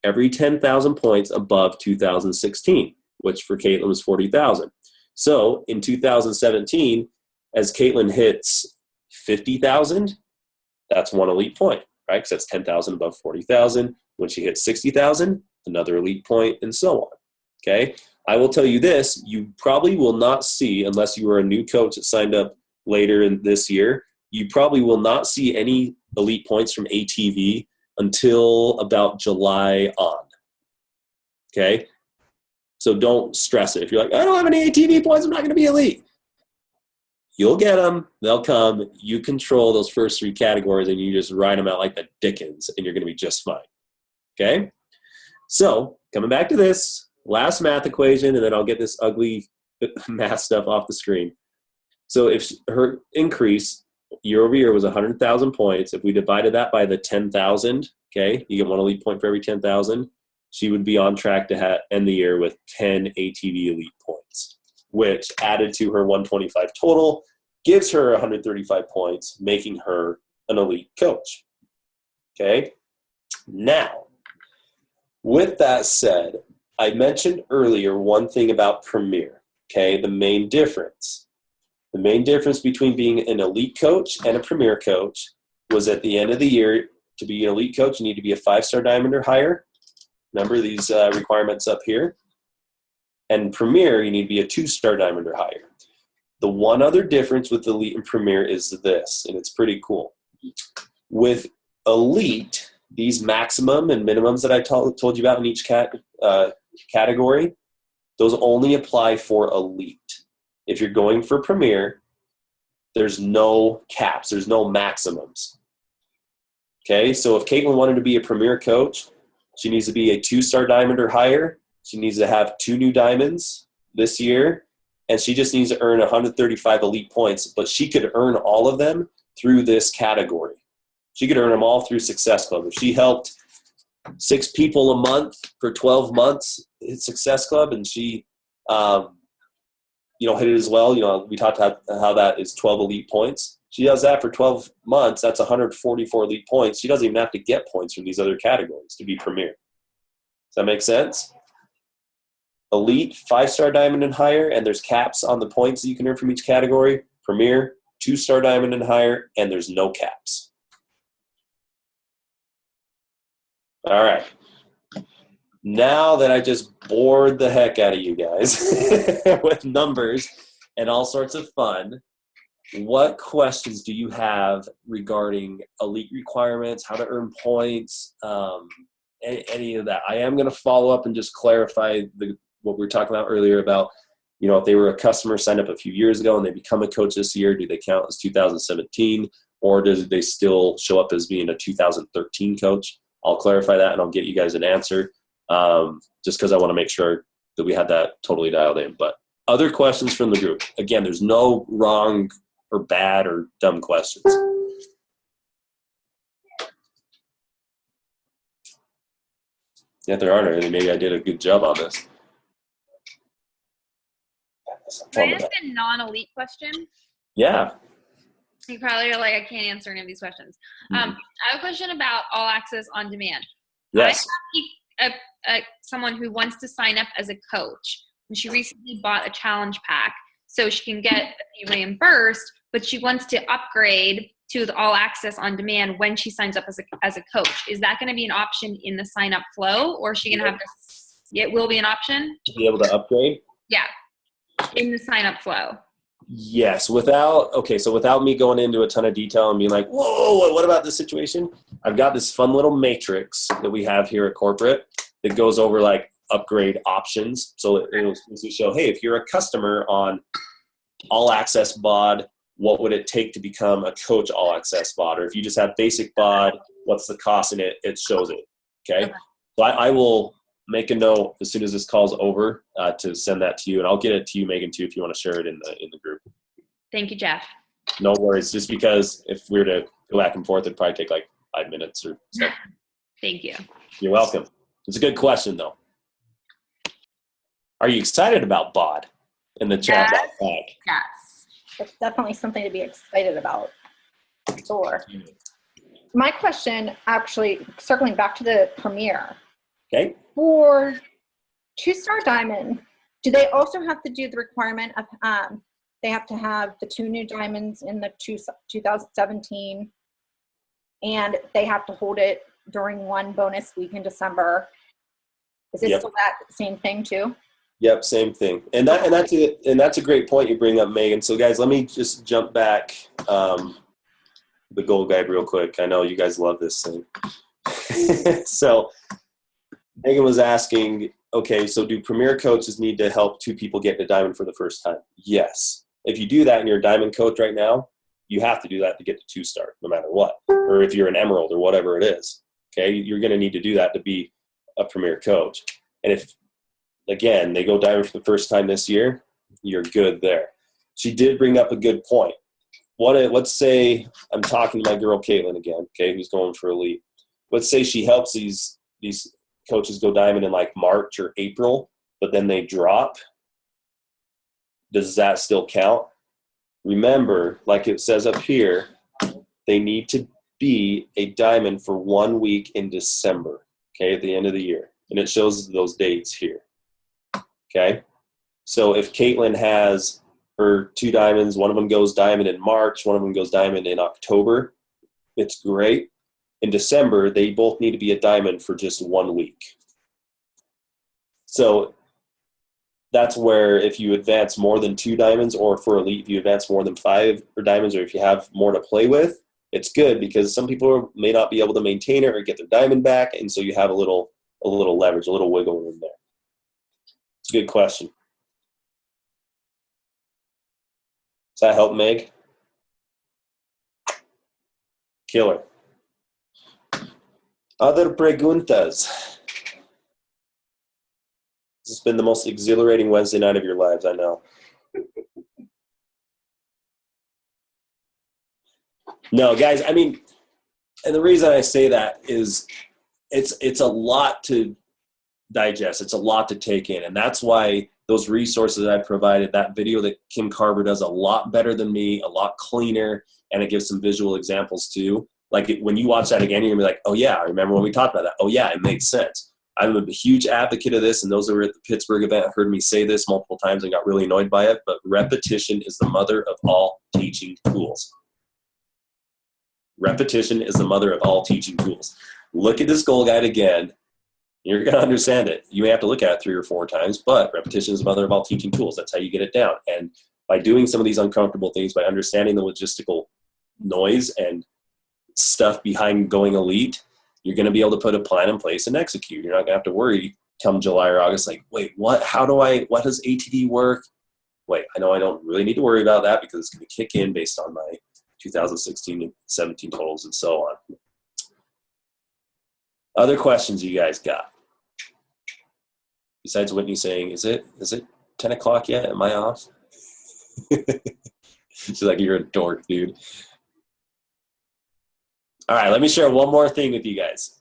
every 10,000 points above 2016, which for Caitlin was 40,000. So in 2017, as Caitlin hits 50,000, that's 1 elite point, right? Because that's 10,000 above 40,000. When she hits 60,000, another elite point, and so on, okay? I will tell you this, you probably will not see, unless you are a new coach that signed up later in this year, you probably will not see any elite points from ATV until about July on, okay? So don't stress it. If you're like, I don't have any ATV points, I'm not going to be elite. You'll get them. They'll come. You control those first 3 categories, and you just ride them out like the Dickens, and you're going to be just fine. Okay? So coming back to this, last math equation, and then I'll get this ugly math stuff off the screen. So if her increase year over year was 100,000 points, if we divided that by the 10,000, okay, you get 1 elite point for every 10,000, she would be on track to end the year with 10 ATV elite points, which added to her 125 total gives her 135 points, making her an elite coach. Okay? Now, with that said, I mentioned earlier one thing about Premier, okay, the main difference. The main difference between being an elite coach and a Premier coach was at the end of the year, to be an elite coach, you need to be a 5-star diamond or higher. Remember these requirements up here. And Premier, you need to be a 2-star diamond or higher. The one other difference with Elite and Premier is this, and it's pretty cool. With Elite, these maximum and minimums that I told you about in each category, those only apply for Elite. If you're going for Premier, there's no caps. There's no maximums. Okay, so if Caitlin wanted to be a Premier coach, she needs to be a 2-star diamond or higher. She needs to have 2 new diamonds this year, and she just needs to earn 135 elite points, but she could earn all of them through this category. She could earn them all through Success Club. If she helped 6 people a month for 12 months at Success Club, and she hit it as well, we talked about how that is 12 elite points. She does that for 12 months. That's 144 elite points. She doesn't even have to get points from these other categories to be Premier. Does that make sense? Elite, 5-star diamond and higher, and there's caps on the points that you can earn from each category. Premier, 2-star diamond and higher, and there's no caps. All right. Now that I just bored the heck out of you guys with numbers and all sorts of fun, what questions do you have regarding elite requirements, how to earn points, any of that? I am going to follow up and just clarify what we were talking about earlier about, if they were a customer signed up a few years ago and they become a coach this year, do they count as 2017, or do they still show up as being a 2013 coach? I'll clarify that and I'll get you guys an answer, just because I want to make sure that we had that totally dialed in. But other questions from the group? Again, there's no wrong or bad or dumb questions. Yeah, there aren't any. Maybe I did a good job on this. Can I ask a non-elite question? Yeah. You probably are like, I can't answer any of these questions. I have a question about All Access on Demand. Yes. I have someone who wants to sign up as a coach, and she recently bought a challenge pack so she can get reimbursed, but she wants to upgrade to the All Access on Demand when she signs up as a coach. Is that going to be an option in the sign up flow, or is she going to have this? It will be an option To be able to upgrade? Yeah, in the sign up flow. Yes, without me going into a ton of detail and being like, whoa, what about this situation? I've got this fun little matrix that we have here at corporate that goes over like upgrade options. So it'll show, hey, if you're a customer on All Access BOD, what would it take to become a coach All Access BOD? Or if you just have basic BOD, what's the cost in it? It shows it. Okay. So I will make a note as soon as this call's over to send that to you, and I'll get it to you, Megan, too, if you want to share it in the group. Thank you, Jeff. No worries. Just because if we were to go back and forth, it'd probably take like 5 minutes or so. Thank you. You're welcome. It's a good question, though. Are you excited about BOD in the chat box? Yes. It's definitely something to be excited about. Sure. My question, actually, circling back to the Premier. Okay. For 2-star diamond, do they also have to do the requirement of they have to have the 2 new diamonds in the 2017, and they have to hold it during one bonus week in December? Is it still that same thing too? Yep, same thing. And that's a great point you bring up, Megan. So guys, let me just jump back the gold guide real quick. I know you guys love this thing. So Megan was asking, okay, so do premier coaches need to help 2 people get to diamond for the first time? Yes. If you do that and you're a diamond coach right now, you have to do that to get to 2-star, no matter what. Or if you're an emerald or whatever it is, okay, you're going to need to do that to be a premier coach. And if, again, they go diamond for the first time this year, you're good there. She did bring up a good point. Let's say I'm talking to my girl Caitlin again, okay, who's going for elite. Let's say she helps these coaches go diamond in like March or April, but then they drop. Does that still count? Remember, like it says up here, they need to be a diamond for 1 week in December, okay, at the end of the year. And it shows those dates here, okay? So if Caitlin has her 2 diamonds, one of them goes diamond in March, one of them goes diamond in October, it's great. In December, they both need to be a diamond for just 1 week. So that's where if you advance more than 2 diamonds, or for elite, if you advance more than 5 or diamonds, or if you have more to play with, it's good because some people may not be able to maintain it or get their diamond back, and so you have a little leverage, a little wiggle room there. It's a good question. Does that help, Meg? Killer. Other preguntas. This has been the most exhilarating Wednesday night of your lives, I know. No, guys, I mean, and the reason I say that is it's a lot to digest. It's a lot to take in. And that's why those resources I provided, that video that Kim Carver does a lot better than me, a lot cleaner, and it gives some visual examples too. Like when you watch that again, you're going to be like, oh yeah, I remember when we talked about that. Oh yeah, it makes sense. I'm a huge advocate of this, and those who were at the Pittsburgh event have heard me say this multiple times and got really annoyed by it, but repetition is the mother of all teaching tools. Repetition is the mother of all teaching tools. Look at this goal guide again. You're going to understand it. You may have to look at it 3 or 4 times, but repetition is the mother of all teaching tools. That's how you get it down. And by doing some of these uncomfortable things, by understanding the logistical noise and stuff behind going elite, you're going to be able to put a plan in place and execute. You're not going to have to worry come July or August, like, wait, what does ATD work? Wait, I know I don't really need to worry about that because it's going to kick in based on my 2016 and 17 totals and so on. Other questions you guys got? Besides Whitney saying, is it 10 o'clock yet? Am I off? She's like, you're a dork, dude. All right, let me share one more thing with you guys.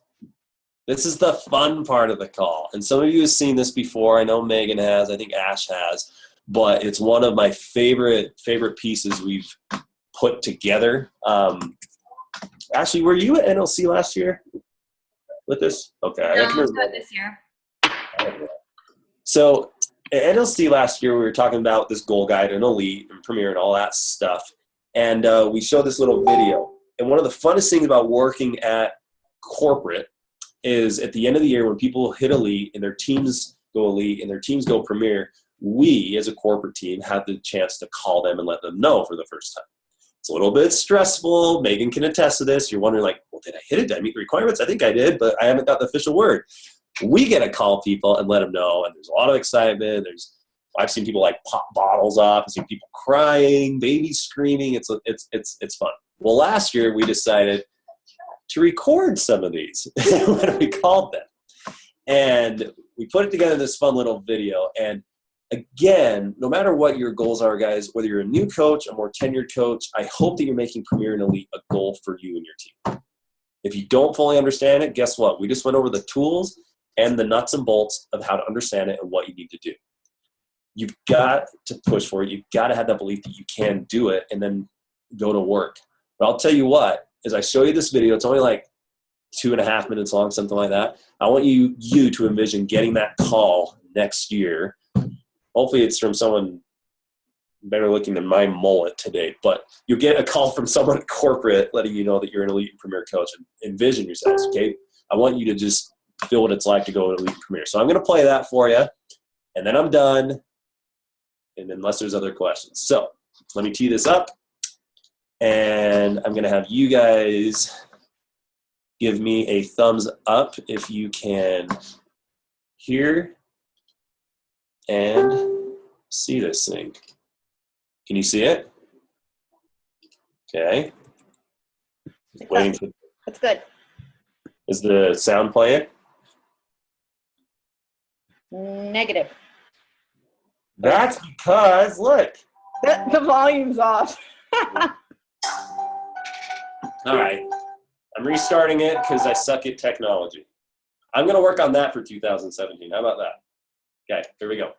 This is the fun part of the call. And some of you have seen this before. I know Megan has. I think Ash has. But it's one of my favorite pieces we've put together. Ashley, were you at NLC last year with this? Okay. No, I was not this year. So at NLC last year, we were talking about this goal guide and elite and premier and all that stuff. And we showed this little video. And one of the funnest things about working at corporate is at the end of the year when people hit elite and their teams go elite and their teams go premier, we as a corporate team have the chance to call them and let them know for the first time. It's a little bit stressful. Megan can attest to this. You're wondering like, well, did I hit it? Did I meet the requirements? I think I did, but I haven't got the official word. We get to call people and let them know, and there's a lot of excitement. I've seen people like pop bottles off. I've seen people crying, babies screaming. It's fun. Well, last year we decided to record some of these when we called them. And we put it together in this fun little video. And again, no matter what your goals are, guys, whether you're a new coach, a more tenured coach, I hope that you're making Premier and Elite a goal for you and your team. If you don't fully understand it, guess what? We just went over the tools and the nuts and bolts of how to understand it and what you need to do. You've got to push for it. You've got to have that belief that you can do it and then go to work. But I'll tell you what, as I show you this video, it's only like 2.5 minutes long, something like that. I want you to envision getting that call next year. Hopefully it's from someone better looking than my mullet today, but you'll get a call from someone at corporate letting you know that you're an elite and premier coach, and envision yourselves, okay? I want you to just feel what it's like to go to elite and premier. So I'm going to play that for you, and then I'm done, and unless there's other questions. So let me tee this up, and I'm going to have you guys give me a thumbs up if you can hear and see this thing. Can you see it? Okay. Waiting for. That's good. Is the sound playing? Negative. That's because, look. The volume's off. All right. I'm restarting it because I suck at technology. I'm going to work on that for 2017. How about that? Okay, here we go.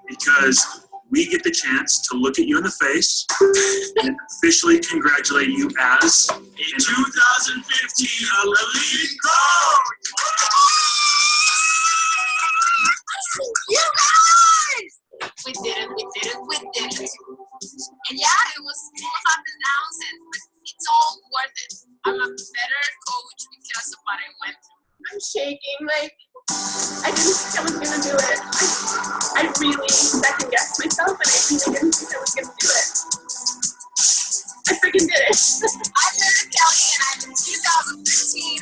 Because we get the chance to look at you in the face and officially congratulate you as a 2015 Elite Coach! You guys! We did it. And yeah, it was ups and downs, but it's all worth it. I'm a better coach because of what I went through. I'm shaking, like, I didn't think I was gonna do it. I really second guessed myself, and I really didn't think I was gonna do it. I freaking did it. I'm Mary Kelly, and I'm in 2015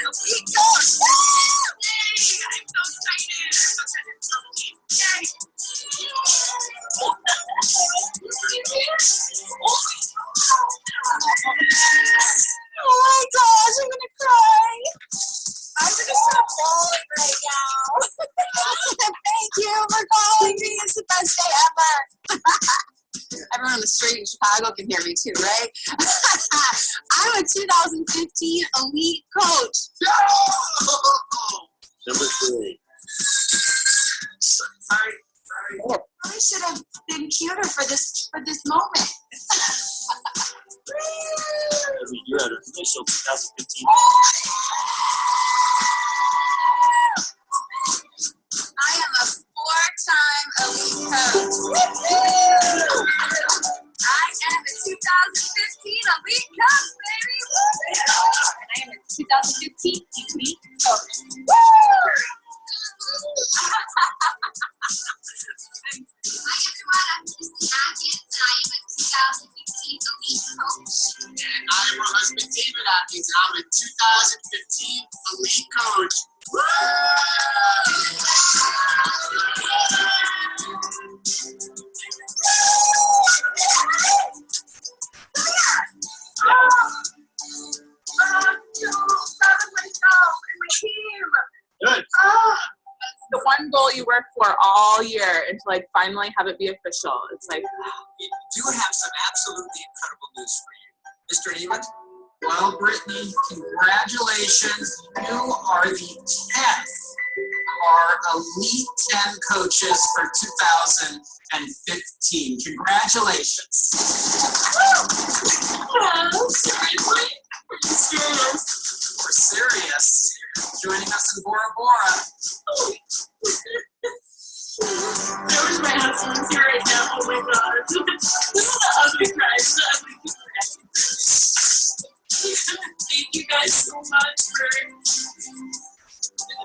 Elite Coach. Woo! Yay! I'm so excited. Yay! Oh my gosh, I'm gonna cry. I'm just gonna bawl right now. Thank you for calling me. It's the best day ever. Everyone on the street in Chicago can hear me too, right? I'm a 2015 Elite Coach. Number 3. Sorry. I should have been cuter for this moment. You're at official 2015. I am a 4-time Elite Coach. I am a 2015 Elite Coach, baby. And I am a 2015 Elite Coach. Hi everyone, I'm Kristen Atkins, and I am a 2015 Elite Coach. And I'm her husband, David Atkins, and I'm a 2015 Elite Coach. Good. The one goal you work for all year and to like finally have it be official. It's like We do have some absolutely incredible news for you. Mr. Neiman? Well, Brittany, congratulations. You are the 10th of our Elite 10 coaches for 2015. Congratulations. Seriously? Are you serious? We're serious. You're joining us in Bora Bora. I wish my husband was here right now. Oh my god. This is the ugly cries. Thank you guys so much for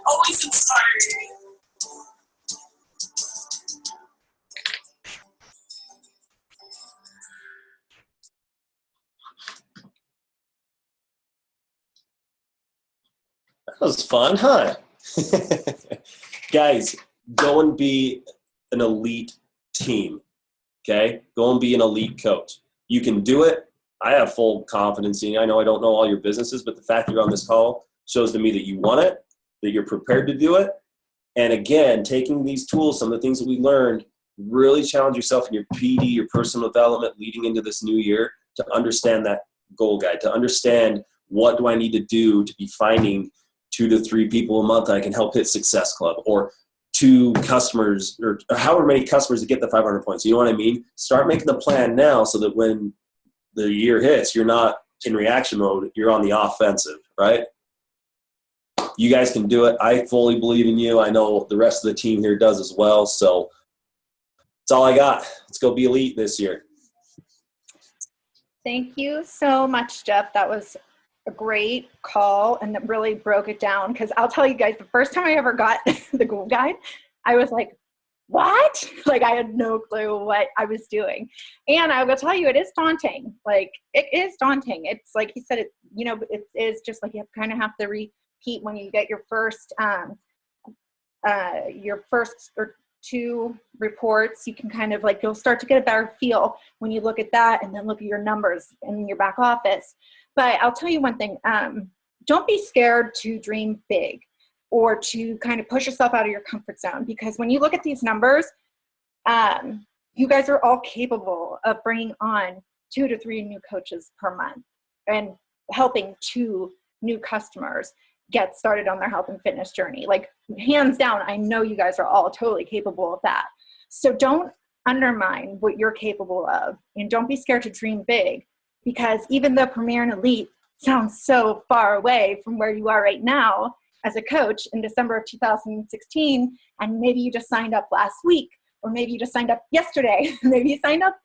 always inspiring me. That was fun, huh? Guys, go and be an elite team, okay? Go and be an elite coach. You can do it. I have full confidence in you. I know I don't know all your businesses, but the fact that you're on this call shows to me that you want it, that you're prepared to do it. And again, taking these tools, some of the things that we learned, really challenge yourself in your PD, your personal development leading into this new year to understand that goal guide, to understand what do I need to do to be finding 2 to 3 people a month I can help hit Success Club, or 2 customers, or however many customers to get the 500 points. You know what I mean? Start making the plan now so that when the year hits, you're not in reaction mode, you're on the offensive, right? You guys can do it. I fully believe in you. I know the rest of the team here does as well. So that's all I got. Let's go be elite this year. Thank you so much, Jeff. That was a great call, and that really broke it down, because I'll tell you guys, the first time I ever got the goal guide, I was like, what? Like, I had no clue what I was doing. And I will tell you, it is daunting. Like, it is daunting. It's like he said, it, you know, it is just like you kind of have to repeat when you get your first or two reports. You can kind of like, you'll start to get a better feel when you look at that and then look at your numbers in your back office. But I'll tell you one thing, don't be scared to dream big or to kind of push yourself out of your comfort zone, because when you look at these numbers, you guys are all capable of bringing on 2 to 3 new coaches per month and helping 2 new customers get started on their health and fitness journey. Like, hands down, I know you guys are all totally capable of that. So don't undermine what you're capable of, and don't be scared to dream big, because even though Premier and Elite sounds so far away from where you are right now as a coach in December of 2016, and maybe you just signed up last week, or maybe you just signed up yesterday, maybe you signed up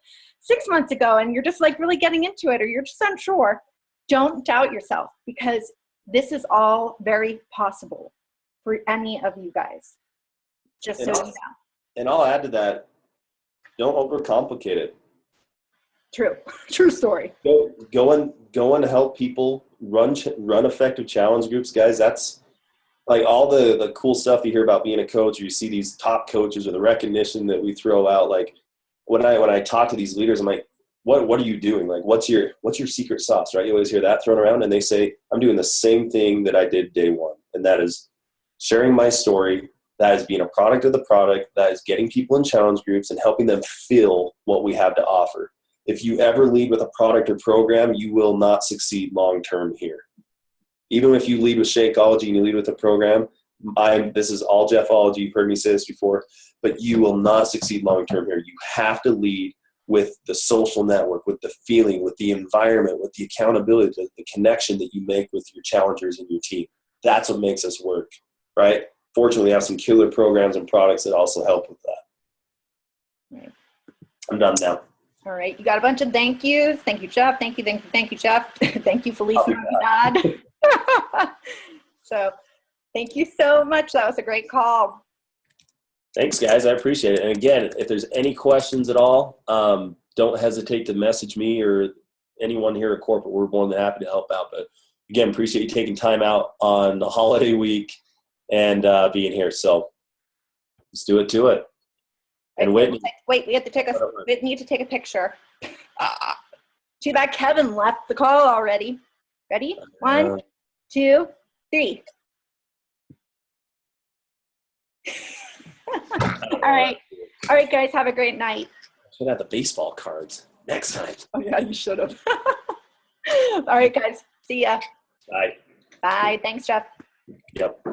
6 months ago and you're just like really getting into it, or you're just unsure, don't doubt yourself, because this is all very possible for any of you guys. Just so you know. And I'll add to that, don't overcomplicate it. True story. Go and help people run effective challenge groups, guys. That's like all the cool stuff you hear about being a coach, or you see these top coaches, or the recognition that we throw out. Like when I talk to these leaders, I'm like, what are you doing? Like, what's your secret sauce, right? You always hear that thrown around, and they say, I'm doing the same thing that I did day one. And that is sharing my story. That is being a product of the product. That is getting people in challenge groups and helping them feel what we have to offer. If you ever lead with a product or program, you will not succeed long-term here. Even if you lead with Shakeology and you lead with a program, this is all Jeffology. You've heard me say this before, but you will not succeed long-term here. You have to lead with the social network, with the feeling, with the environment, with the accountability, the connection that you make with your challengers and your team. That's what makes us work, right? Fortunately, we have some killer programs and products that also help with that. Right. I'm done now. All right. You got a bunch of thank yous. Thank you, Jeff. Thank you, Jeff. Thank you, Felicia Navidad. So thank you so much. That was a great call. Thanks, guys. I appreciate it. And again, if there's any questions at all, don't hesitate to message me or anyone here at corporate. We're more than happy to help out. But again, appreciate you taking time out on the holiday week and being here. So let's do it to it. And Whitney. Wait, we need to take a picture. Too bad Kevin left the call already. Ready? 1, 2, 3. All right, guys. Have a great night. Should have the baseball cards next time. Oh yeah, you should have. All right, guys. See ya. Bye. Bye. Thanks, Jeff. Yep.